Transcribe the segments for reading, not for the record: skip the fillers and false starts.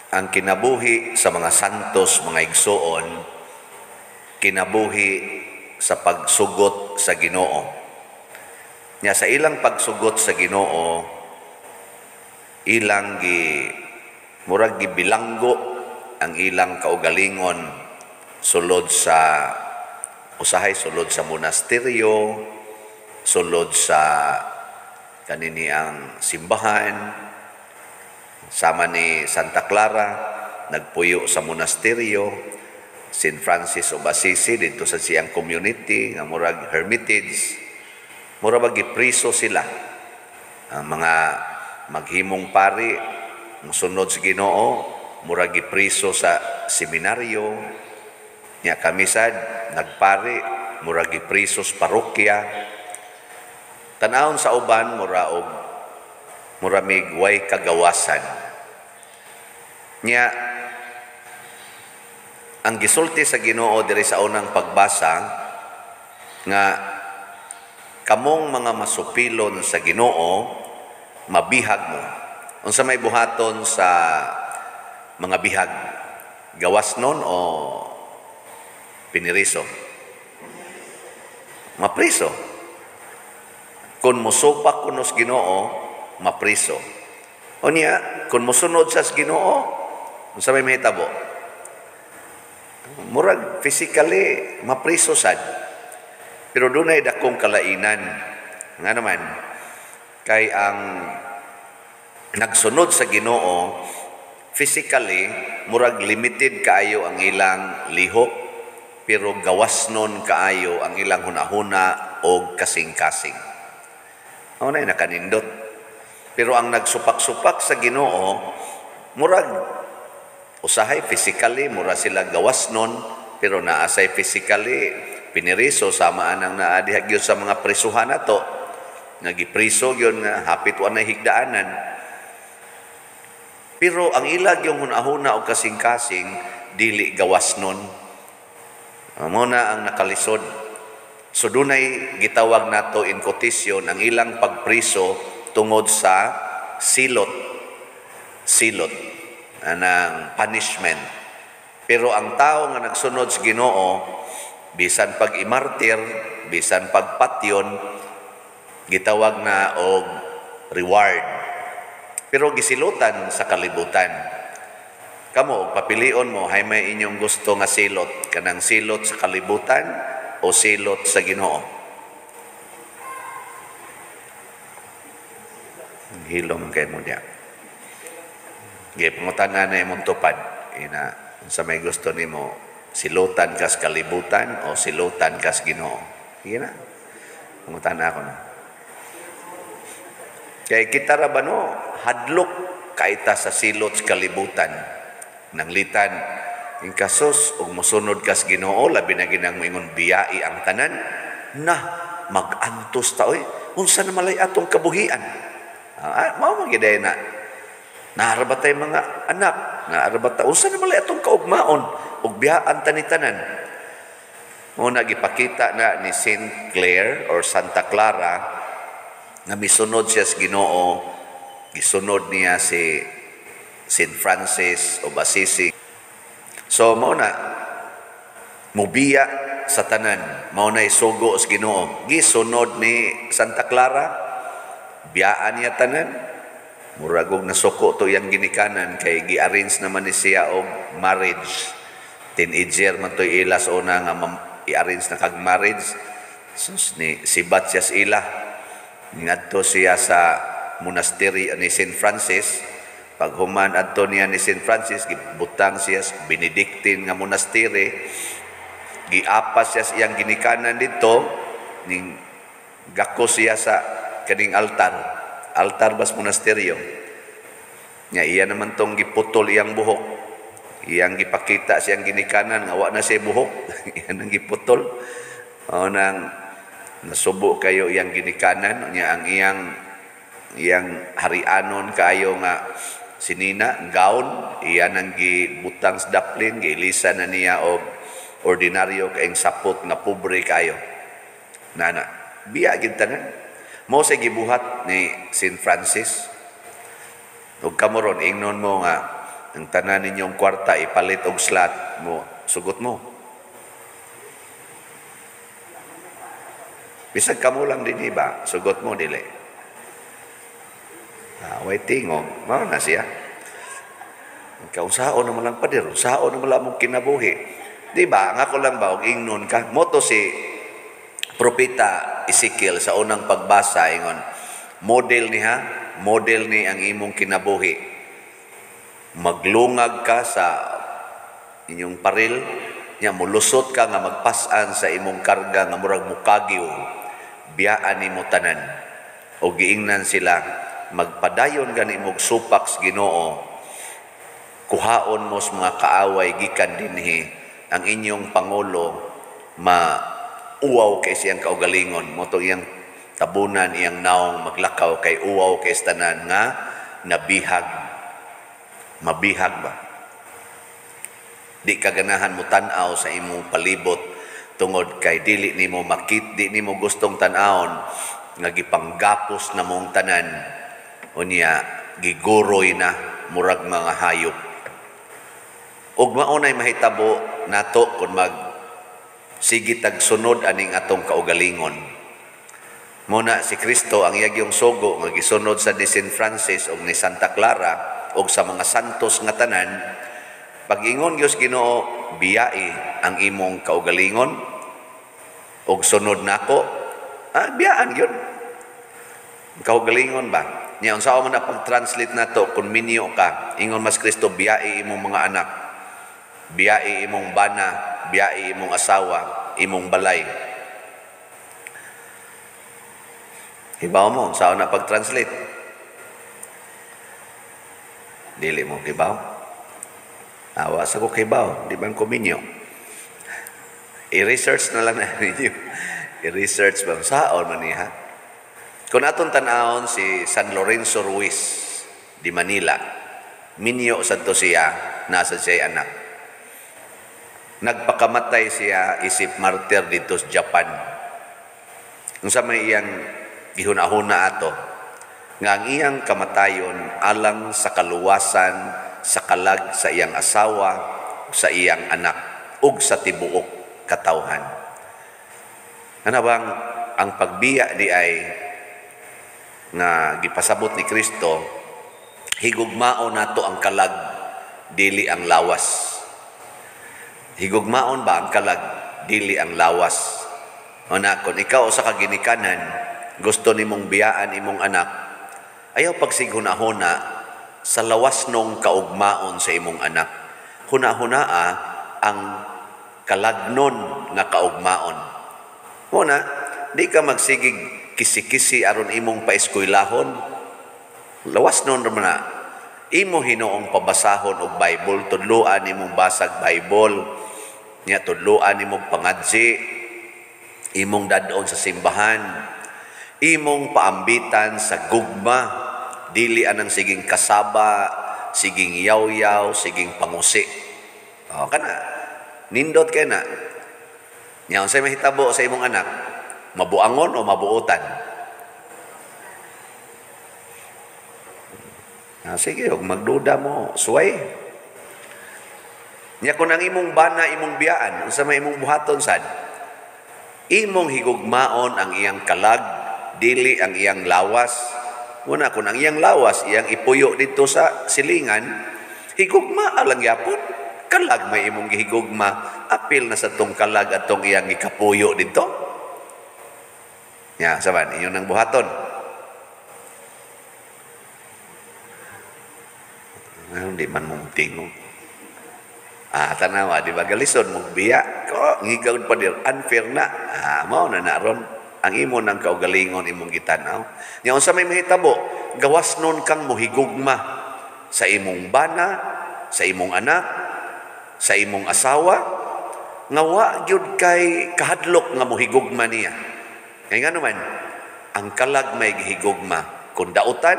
ang kinabuhi sa mga santos, mga igsoon, kinabuhi sa pagsugot sa Ginoo. Nya sa ilang pagsugot sa Ginoo, ilang murag gibilanggo ang ilang kaugalingon sulod sa sulod sa monasteryo, sulod sa kanini ang simbahan. Sama ni Santa Clara, nagpuyo sa monasteryo, St. Francis of Assisi, dito sa siyang community, nga murag hermitage. Murag gipriso sila. Ang mga maghimong pari, musunod sa Ginoo, murag gipriso sa seminaryo. Nya kami sad, nagpari, murag gipriso sa parokya. Tanawon sa uban, muramig way kagawasan. Nya ang gisulti sa Ginoo diri sa unang pagbasa nga kamong mga masupilon sa Ginoo mabihag mo. Unsa may buhaton sa mga bihag? Gawasnon o piniriso? Mapriso. Kung musupak kunos Ginoo, mapriso. O niya, kung musunod sa Ginoo, unsa may mahitabo? Murag physically mapriso sad. Pero dunay dakong kalainan. Nga naman, kay ang nagsunod sa Ginoo, physically, murag limited kaayo ang ilang lihok, pero gawasnon kaayo ang ilang hunahuna o kasing-kasing. Ano na nakanindot? Pero ang nagsupak-supak sa Ginoo, murag usahay physically, mura sila gawasnon, pero naasay physically, piniriso, samaan ang naadihag yun sa mga prisuhan na to, nagipriso yun nga, hapit wa na higdaanan. Pero ang ilag yung hunahuna o kasing-kasing, dili gawasnon. Muna ang nakalisod. So dunay gitawag nato in quotation, ang ilang pagpriso, tungod sa silot anang punishment. Pero ang tao nga nagsunod sa Ginoo, bisan pag imartir, bisan pagpatyon, gitawag na og reward. Pero gisilutan sa kalibutan. Kamo papilion mo hay may inyong gusto nga silot, kanang silot sa kalibutan o silot sa Ginoo. Hilom kay mo niya. Pangutan-an na imong tupad. Ina, sa may gusto ni mo, silutan kas kalibutan o silutan kas Ginoo. Sige na. Pangutan ako na. Kaya kita ra ba no, hadlok kaita sa silot sa kalibutan. Nang litan, in kasos, ug musunod kas Ginoo, labi na ginang moingon biyai ang tanan, na, mag-antos ta, oy, unsa na malay atong kabuhian. Mao magiday na naarabatay mga anak, naarabata unsa na malay atong kaugmaon ug biyaan tanitanan. Mo nagipakita na ni Saint Clare or Santa Clara nga misunod siya sa Ginoo, gisunod niya si Saint Francis of Assisi. So mao na mubiya sa tanan, mao na isugo sa Ginoo. Gisunod ni Santa Clara, biyaan niya tanan, muragog nasuko to yang ginikanan, kay gi-arrange naman ni siya og marriage. Teenager man to ilas una nga i-arrange na kag marriage. So, sibat siya sa ila. Ngadto siya sa monastery ni St. Francis. Pag human adto niya ni St. Francis, gibutang siya sa Benedictine nga monastery. Giapas siya sa iyang ginikanan dito, ning gako siya sa kaning altar bas monasteryo. Nya iya naman tong giputol iyang buhok. Iyang gipakita siyang ginikanan nga wa na siya buhok. Iyan ang giputol. O nang nasubo kayo iyang ginikanan, nya ang iyang harianon kaayo nga sinina, gown, iyan ang gibutang sa daplin, giilisa na niya og ordinaryo kaing sapot nga pobre kayo. Nana, biya gid tanan. Mo sa gibuhat ni St. Francis. Ug kamoron ingnon mo nga ang tanan ninyong kwarta ipalit og slot mo, sugot mo. Bisag kamo lang din ba, sugot mo dili. Waiting o, mao na siya. Kausaon naman lang padir, saon naman lang mong kinabuhi. Di ba, nga ko lang ba, og ingnon ka. Moto si Propeta Ezekiel sa unang pagbasa, ingon, model ni ang imong kinabuhi. Maglungag ka sa inyong paril, nya mulusot ka nga magpasan sa imong karga nga murag mukagyo, biyaan nimo tanan. O giingnan sila, magpadayon gani imong supak sa Ginoo, kuhaon mo sa mga kaaway gikan dinhi, ang inyong pangulo uwaw kay siyang kaugalingon. Moto iyang tabunan, iyang naong maglakaw kay uwaw kay tanan nga nabihag. Mabihag ba? Di ka ganahan mo tanaw sa imong palibot tungod kay dili nimo di nimo gustong tanawon nga gipanggapos na mong tanan unya giguroy na murag mga hayop. Ug maunay mahitabo nato kung sige tagsunod aning atong kaugalingon. Muna si Kristo ang iyagyong sugo nga gisunod sa ni San Francis o ni Santa Clara o sa mga santos nga tanan. Pag-ingon Diyos Ginoo, biyai ang imong kaugalingon o sunod nako, biyaan yun. Kaugalingon ba? Niya, unsa man na pag-translate nato kung minyo ka, ingon mas Kristo, biyai imong mga anak, biyai imong bana, biyai imong asawa, imong balay. Hibaw mo, saan na pag-translate? Dili mo kibaw? Awas ako kibaw, di ba ko minyo? I-research na lang na ninyo. I-research ba? Saan man niya? Kung atong tanahon si San Lorenzo Ruiz di Manila, minyo sa to siya, nasa siya anak. Nagpakamatay siya isip martir dito sa Japan. Kung sa may iyang gihuna-huna ato, nga ang iyang kamatayon alang sa kaluwasan, sa kalag sa iyang asawa, sa iyang anak, ug sa tibuok katawhan. Ano bang ang pagbiya di ay nga gipasabot ni Kristo, higugmaon nato ang kalag, dili ang lawas. Higugmaon ba ang kalag, dili ang lawas. O na, kung ikaw sa kaginikanan, gusto nimong biyaan imong anak, ayaw pagsighuna-huna sa lawas nung kaugmaon sa imong anak. Huna-hunaa ang kalagnon nga kaugmaon. Muna, di ka magsigig kisi-kisi aron imong paeskwelahon. Lawas nun naman na. Imo hinoong pabasahon og Bible, tudluan imong basag Bible, niya tudluan imong pangadji, imong dadon sa simbahan, imong paambitan sa gugma, dili anang siging kasaba, siging yaw-yaw, siging pangusi. O kana, nindot kay na. Nya unsay mahitabo sa imong anak? Mabuangon o mabuutan? Sige, huwag magduda mo, suway. Nya kung ang imong bana, imong biyaan, unsa may imong buhaton sad, imong higugmaon ang iyang kalag, dili ang iyang lawas. Una, kung ang iyang lawas, iyang ipuyo dito sa silingan, higugma lang yapon. Kalag may imong gihigugma, apil na sa tong kalag at tong iyang ikapuyo dito. Ya, saban, iyon ang buhaton. Hindi man mong tingog. Tanawa, di ba galison mong biya? Ngigawin pa dir, unfair na. Mao na naron. Ang imo ng kaugalingon imong gitanaw. Ngayon sa may mahitabo, gawas nun kang mohigugma sa imong bana, sa imong anak, sa imong asawa, nga wa gyud kay kahadlok nga mohigugma niya. Kaya nga naman, ang kalag may gihigugma. Kung dautan,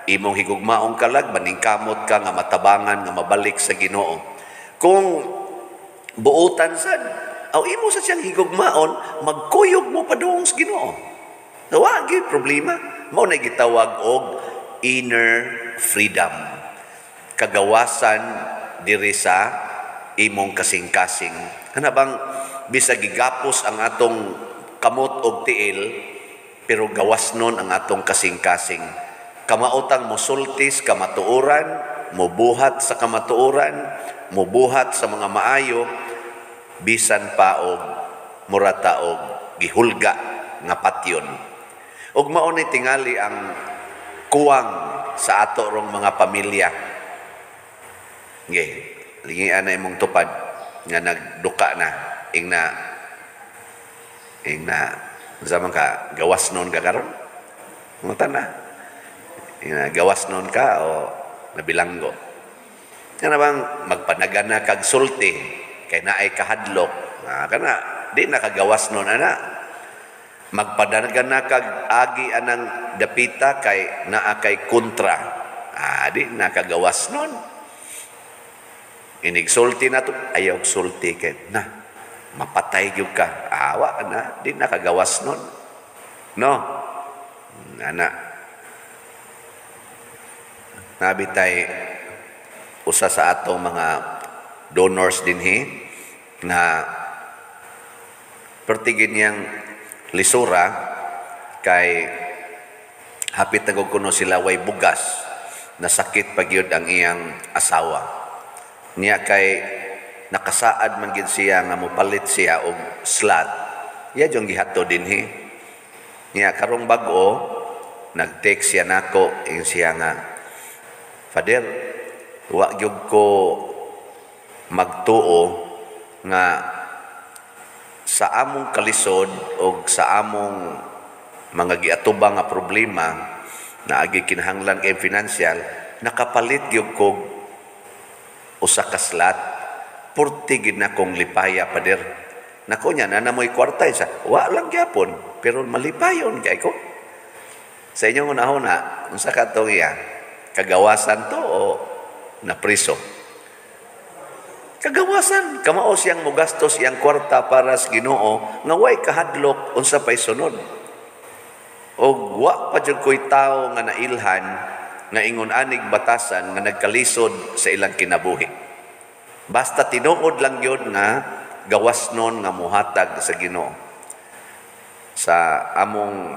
imong higugmaong kalag, maningkamot ka nga matabangan, nga mabalik sa Ginoo. Kung buutan sad, aw imo sa siyang higugmaon, magkuyog mo pa doon sa Ginoo. Nawagi problema. Mao na gitawag og inner freedom. kagawasan diri sa imong kasing-kasing. Kana bang bisag gigapos ang atong kamot og tiil pero gawasnon ang atong kasing-kasing. Kamautang mosultis kamatuoran, mobuhat sa kamatuoran, mobuhat sa mga maayo, bisan pa og murata og gihulga nga patyon. Ug mao ni tingali ang kuwang sa ato rong mga pamilya. Lingian na imong tupad nga nagduka na ingna zaman ka gawas noon ka karon. Mutan na. Ingna gawas noon ka o nabilanggo. Kana bang magpanagan na kag sulti kay naay kahadlok. Kana di nakagawas noon ana. Magpanagan na kag agi anang dapita kay naa kay kontra. Di nakagawas noon. Inigsulti na to, ayaw sulti kay na mapatay gyud ka. Awa na, di nakagawas nun. No? Ana. Nabitay usa sa atong mga donors dinhi na pertigin niyang lisura kay hapit na kuno sila way bugas na sakit pagyud ang iyang asawa. Niya kay nakasaad man gid siya nga mopalit siya og slot. Iya jong gihatod dinhi. Niya karong bag-o nag-text siya nako ing siya nga, Father, wa gyud ko magtuo nga sa among kalisod o sa among mga giatubang nga problema na agi kinahanglan kay financial, nakapalit gyud ko usa ka slot, purti gid na kong lipaya, Pader. Nako niya, namoy kwarta isa. Wa lang gyapon, pero malipayon kay ko. Sa inyong una-una, unsa ka to iya? Kagawasan to o napriso? Kagawasan, kamao siyang mogastos iyang kwarta para sa Ginoo, nga way kahadlok unsa pay sunod. O wa pa jud ko'y tao nga nailhan nga ingon anig batasan nga nagkalisod sa ilang kinabuhi. Basta tinuod lang yun nga gawasnon nga muhatag sa Ginoo. Sa among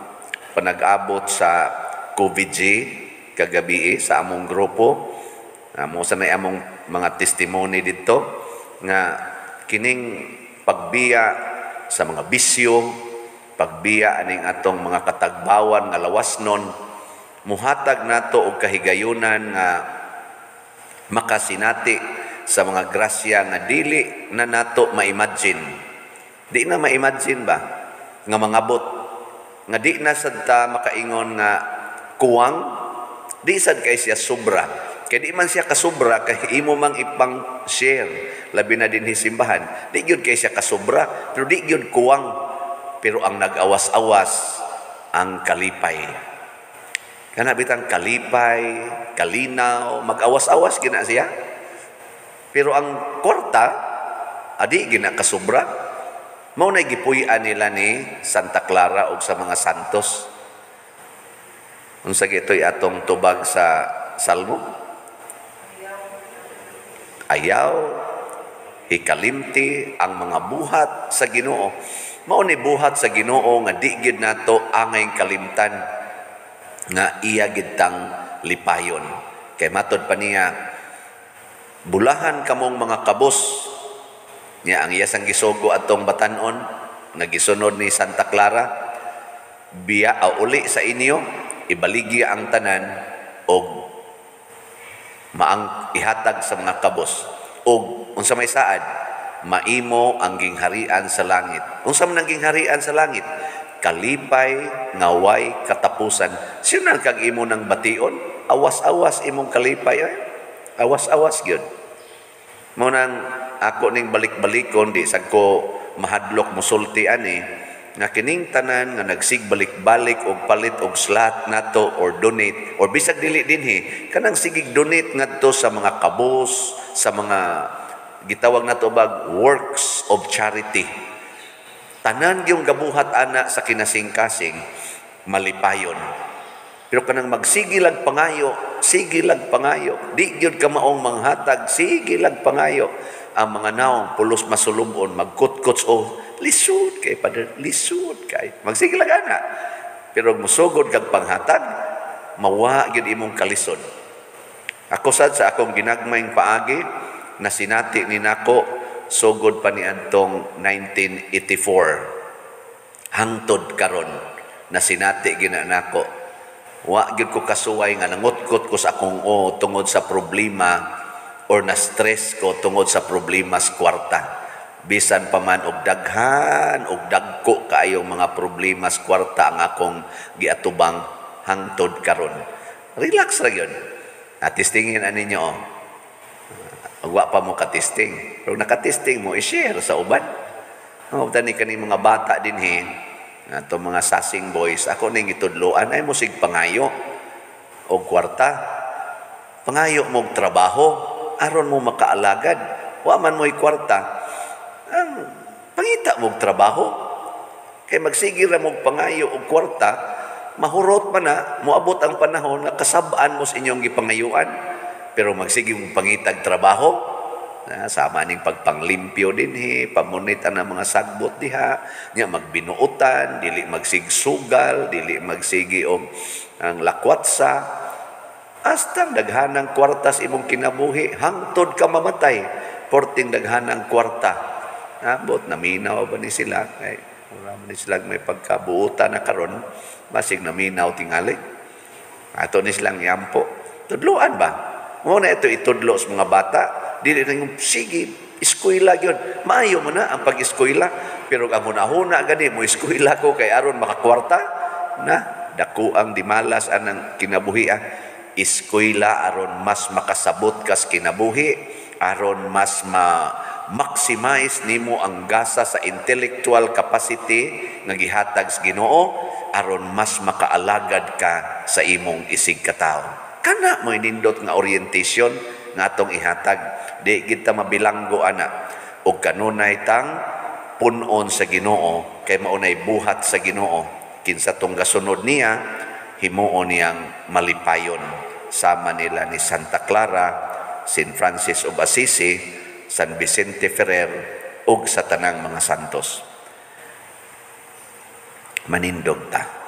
panag-abot sa COVID kagabi sa among grupo, mo sanay among mga testimony dito nga kining pagbiya sa mga bisyo, pagbiya aning atong mga katagbawan nga lawasnon, muhatag nato og kahigayunan nga makasinati sa mga grasya nga dili na nato ma-imagine. Di na ma-imagine ba nga mangabot nga di na sad ta makaingon nga kuwang, di sad kay siya sobra. Kay di man siya kasobra kay imo mang ipang share labi na dinhi simbahan. Di gyud kay siya kasobra, pero di gyud kuwang. Pero ang nag-awas-awas ang kalipay. Kana bitang kalipay, kalinaw, mag-awas-awas gina siya. Pero ang kwarta, adi gina kasobra. Mao na gipuy-an nila ni Santa Clara o sa mga santos. Unsa gitoy atong tubag sa Salmo? Ayaw, hikalimti ang mga buhat sa Ginoo. Mao ni buhat sa Ginoo nga di gid nato angay kalimtan nga iya gitang lipayon. Kay matod pa niya, bulahan kamong mga kabos niya ang iyasang gisugo atong batanon nga gisunod ni Santa Clara, biya uli sa inyo, ibaligi ang tanan og maang ihatag sa mga kabos. Og unsa may saad, maimo ang gingharian sa langit. Unsa man ang gingharian sa langit? Kalipay nga way katapusan. Sino kag imo ng bation? Awas-awas imong kalipay. Awas-awas gyud. Mo nang ako ning balik-balikon di sad ko mahadlok musulti ani nga kining tanan nga nagsigbalik-balik og palit og slot nato or donate or bisag dili dinhi kanang sigig donate ngadto sa mga kabos, sa mga gitawag nato bag works of charity. Tanan yung gabuhat ana sa kinasing-kasing malipayon. Pero kanang magsigilag pangayo, sigilag pangayo. Di gyud ka maong manghatag, sigilag pangayo. Ang mga naong pulos masulubon, magkutkuts o lisod kay Padre, lisod kay. Magsigilag ana. Pero musugod kag panghatag, mawa gyud imong kalisod. Ako sad sa akong ginagmayng paagi na sinati ni nako sugod pa ni antong 1984 hangtod karon na sinati gina nako. Wa gyud ko kasuway nga nangutkot ko sa akong tungod sa problema or na stress ko tungod sa problema sa kwarta. Bisan pa man og daghan og dagko kaayong mga problema sa kwarta ang akong giatubang hangtod karon. Relax ra gyud. At testingin ani ninyo, wa pa mo ka-testing. Pero naka-testing mo, i-share sa uban. Tani kani mga bata din ato mga sasing boys, ako ning itudloan ay mo sig pangayo og kwarta. Pangayo mo og trabaho aron mo makaalagad. Wa man mo'y kwarta. Pangita mo og trabaho. Kay magsige ra mo og pangayo og kwarta, mahurot man na, moabot ang panahon na kasabaan mo sa inyong gipangayuan. Pero magsige mong pangitag trabaho, sama ning pagpanglimpyo din pamunita ng mga sagbot diha, nya magbinuutan, dili magsigsugal, dili magsigi og ang lakwatsa, hasta daghanang kwartas imong kinabuhi, hangtod ka mamatay, porting daghanang kwarta. Abot, naminaw ba ni sila? Kay wala man sila may pagkabuutan na karon, basig naminaw tingali. Ato ni silang yampo. Tudloan ba? Muna ito itudlo sa mga bata. Dili na yung, sige, eskwela yun. Maayo mo na ang pag-eskwela. Pero ang hunahuna gani mo, eskwela ko kay aron makakwarta. Na, dako ang dimalas anang kinabuhi. Eskwela aron mas makasabot kas kinabuhi. Aron mas maximize nimo ang gasa sa intellectual capacity nga gihatag sa Ginoo aron mas makaalagad ka sa imong isig katawo. Kana mo inindot nga orientation nga atong ihatag. Di kita mabilanggo ana og kanunay tang punon sa Ginoo kay maunay buhat sa Ginoo. Kinsa tong gasunod niya himuon niyang malipayon sama nila ni Santa Clara, St. Francis of Assisi, San Vicente Ferrer ug sa tanang mga santos. Manindog ta.